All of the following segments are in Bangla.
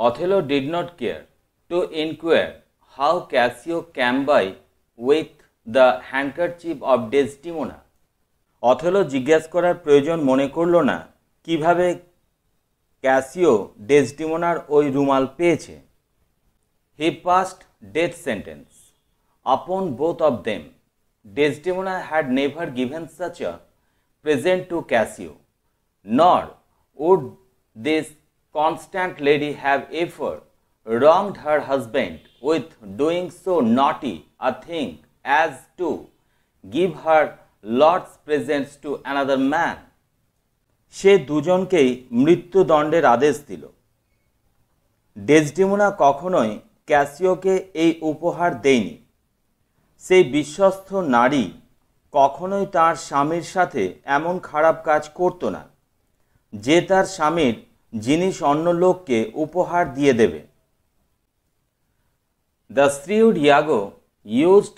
Othello did not care to inquire how Cassio came by with the handkerchief of Desdemona. Othello জিজ্ঞেস করার প্রয়োজন মনে করল না কিভাবে ক্যাসিও ডেসডিমোনার ওই রুমাল পেয়েছে। He passed death sentence upon both of them. Desdemona had never given such a present to Cassio, nor would this constant lady have ever wronged her husband with doing so naughty a thing as to give her lord's presents to another man. সে দুজনকেই মৃত্যুদণ্ডের আদেশ দিল। ডেসডিমোনা কখনোই ক্যাসিওকে এই উপহার দেয়নি। সেই বিশ্বস্ত নারী কখনোই তার স্বামীর সাথে এমন খারাপ কাজ করত না যে তার স্বামীর জিনিস অন্য লোককে উপহার দিয়ে দেবে। The shrewd Iago used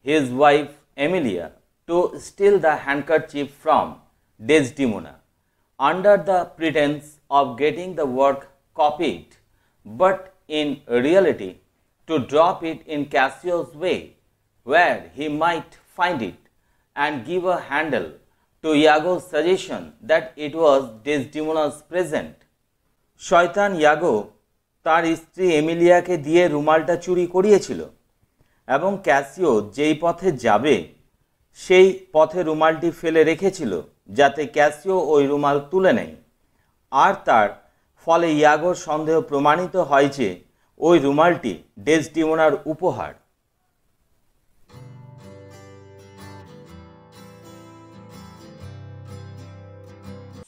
his wife Emilia to steal the handkerchief from Desdemona under the pretense of getting the work copied, but in reality to drop it in Cassio's way, where he might find it, and give a handle to Iago's suggestion that it was Desdemona's present. শয়তান ইয়াগো তার স্ত্রী এমিলিয়াকে দিয়ে রুমালটা চুরি করিয়েছিল এবং ক্যাসিও যেই পথে যাবে সেই পথে রুমালটি ফেলে রেখেছিল যাতে ক্যাসিও ওই রুমাল তুলে নেয়, আর তার ফলে ইয়াগোর সন্দেহ প্রমাণিত হয় যে ওই রুমালটি ডেসডিমোনার উপহার।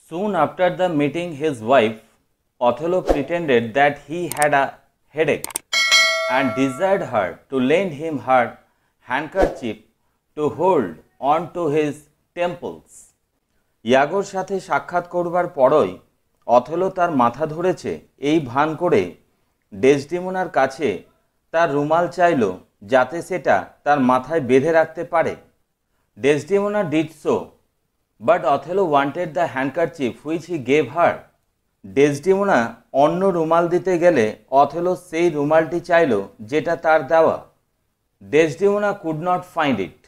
Soon after the meeting his wife, Othello pretended that he had a headache and desired her to lend him her handkerchief to hold on to his temples. ইয়াগোর সাথে সাক্ষাৎ করবার পরই অথেলো তার মাথা ধরেছে এই ভান করে ডেসডিমোনার কাছে তার রুমাল চাইল যাতে সেটা তার মাথায় বেঁধে রাখতে পারে। Desdemona did so, but Othello wanted the handkerchief which he gave her. Desdemona অন্য রুমাল দিতে গেলে অথেলো সেই রুমালটি চাইল যেটা তার দেওয়া। Desdemona could not find it.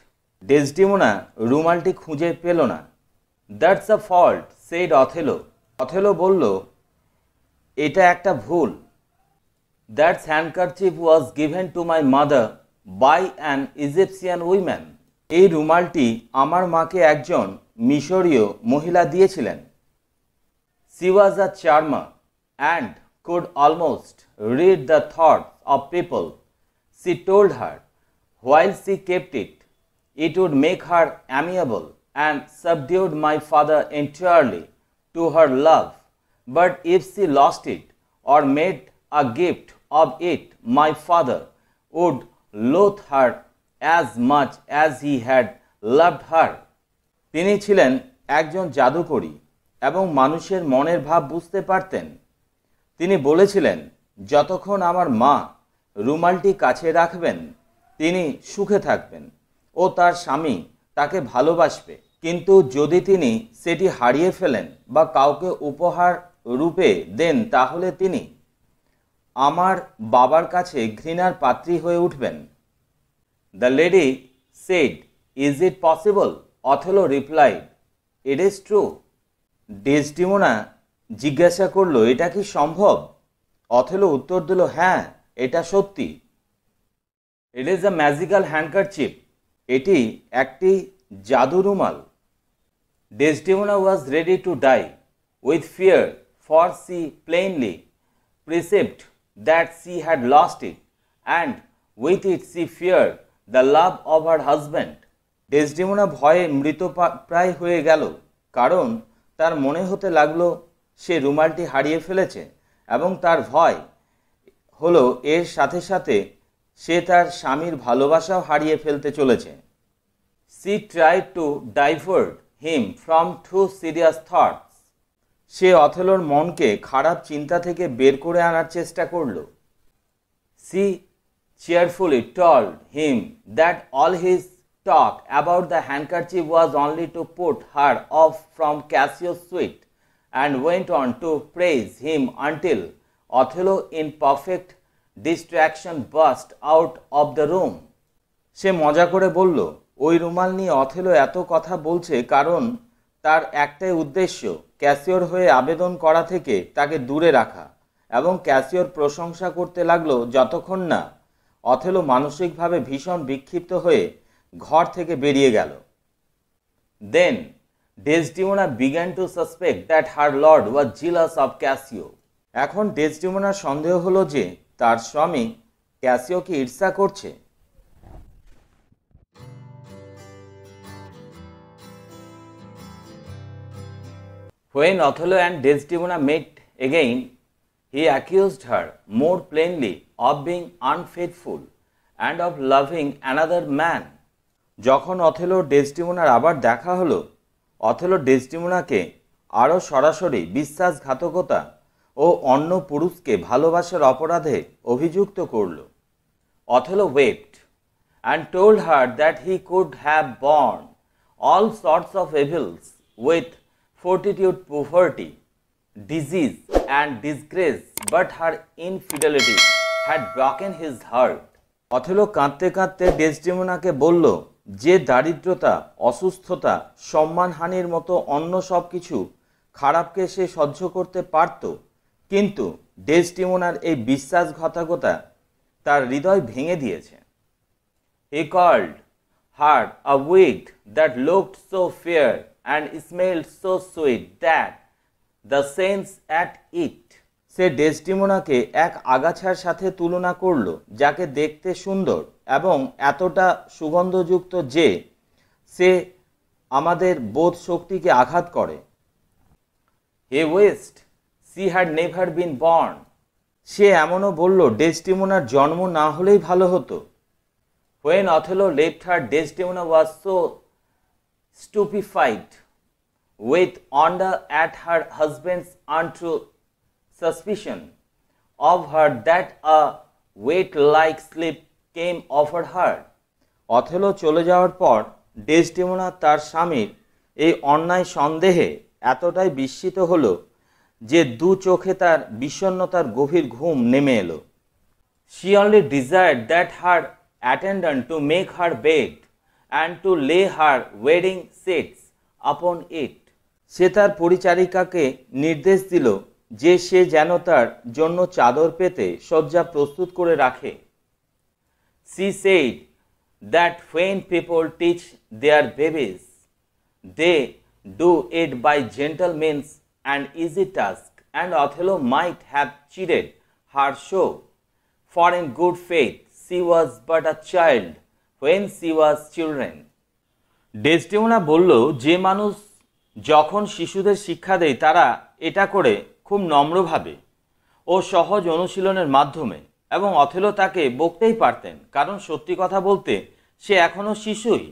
Desdemona রুমালটি খুঁজে পেল না। That's a fault, said Othello. Othello বলল, এটা একটা ভুল। That handkerchief was given to my mother by an Egyptian woman. এই রুমালটি আমার মাকে একজন মিশরীয় মহিলা দিয়েছিলেন। She was a charmer and could almost read the thoughts of people. She told her, while she kept it, it would make her amiable and subdued my father entirely to her love. But if she lost it or made a gift of it, my father would loathe her as much as he had loved her. তিনি ছিলেন একজন জাদুকরী এবং মানুষের মনের ভাব বুঝতে পারতেন। তিনি বলেছিলেন, যতক্ষণ আমার মা রুমালটি কাছে রাখবেন তিনি সুখে থাকবেন ও তার স্বামী তাকে ভালোবাসবে, কিন্তু যদি তিনি সেটি হারিয়ে ফেলেন বা কাউকে উপহার রূপে দেন তাহলে তিনি আমার বাবার কাছে ঘৃণার পাত্রী হয়ে উঠবেন। The lady said, is it possible? Othello replied, it is true. Desdemona জিজ্ঞাসা করলো, এটা কি সম্ভব? অথেলো উত্তর দিল, হ্যাঁ, এটা সত্যি। It is a magical handkerchief. এটি একটি জাদু রুমাল। Desdemona was ready to die with fear, for she plainly perceived that she had lost it, and with it she feared the love of her husband. Desdemona ভয়ে মৃতপ্রায় হয়ে গেল, কারণ তার মনে হতে লাগলো সে রুমালটি হারিয়ে ফেলেছে এবং তার ভয় হলো এর সাথে সাথে সে তার স্বামীর ভালোবাসাও হারিয়ে ফেলতে চলেছে। She tried to divert him from too serious thoughts. সে অথেলোর মনকে খারাপ চিন্তা থেকে বের করে আনার চেষ্টা করল। She cheerfully told him that all his talk about the handkerchief was only to put her off from Cassio's suite, and went on to praise him until Othello, in perfect distraction, burst out of the room. সে মজা করে বলল, ওই রুমাল নিয়ে অথেলো এত কথা বলছে কারণ তার একটাই উদ্দেশ্য ক্যাসিওর হয়ে আবেদন করা থেকে তাকে দূরে রাখা, এবং ক্যাসিওর প্রশংসা করতে লাগলো যতক্ষণ না অথেলো মানসিকভাবে ভীষণ বিক্ষিপ্ত হয়ে ঘর থেকে বেরিয়ে গেল। Then Desdemona began to suspect that her lord was jealous of Cassio. এখন ডেসডেমোনার সন্দেহ হলো যে তার স্বামী ক্যাসিওকে ঈর্ষা করছে। When Othello and Desdemona met again, he accused her more plainly of being unfaithful and of loving another man. যখন অথেলো ডেসডেমোনার আবার দেখা হলো, অথেলো ডেসডেমোনাকে আরও সরাসরি বিশ্বাসঘাতকতা ও অন্য পুরুষকে ভালোবাসার অপরাধে অভিযুক্ত করল। Othello wept and told her that he could have borne all sorts of evils with fortitude, poverty, disease and disgrace, but her infidelity had broken his heart. Othello কাঁদতে কাঁদতে ডেসডেমোনাকে বলল যে দারিদ্রতা, অসুস্থতা, সম্মানহানির মতো অন্য সব কিছু খারাপকে সে সহ্য করতে পারত, কিন্তু ডেসডেমোনার এই বিশ্বাসঘাতকতা তার হৃদয় ভেঙে দিয়েছে। He called her a weed that looked so fair and smelled so sweet that the saints at it. সে ডেসডেমোনাকে এক আগাছার সাথে তুলনা করল যাকে দেখতে সুন্দর এবং এতটা সুগন্ধযুক্ত যে সে আমাদের বোধ শক্তিকে আঘাত করে। He wished she had never been born. সে এমনও বলল ডেসডেমোনার জন্ম না হলেই ভালো হতো। When Othello left her, Desdemona was so stupefied with wonder at her husband's untrue suspicion of her that a weight-like sleep came over her. Othello চলে যাওয়ার পর ডেসডেমোনা তার স্বামীর এই অন্যায় সন্দেহে এতটাই বিস্মিত হলো যে দু চোখে তার বিষণ্ণতার গভীর ঘুম নেমে এলো। She only desired that her attendant to make her bed and to lay her wedding sheets upon it. সে তার পরিচারিকাকে নির্দেশ দিল যে সে যেন তার জন্য চাদর পেতে শয্যা প্রস্তুত করে রাখে। She said that when people teach their babies, they do it by gentle means and easy task, and Othello might have cheated her so, for in good faith she was but a child when she was children. ডেসডেমোনা বলল যে মানুষ যখন শিশুদের শিক্ষা দেয় তারা এটা করে খুব নম্রভাবে ও সহজ অনুশীলনের মাধ্যমে, এবং অথেলো তাকে বকতেই পারতেন কারণ সত্যি কথা বলতে সে এখনও শিশুই।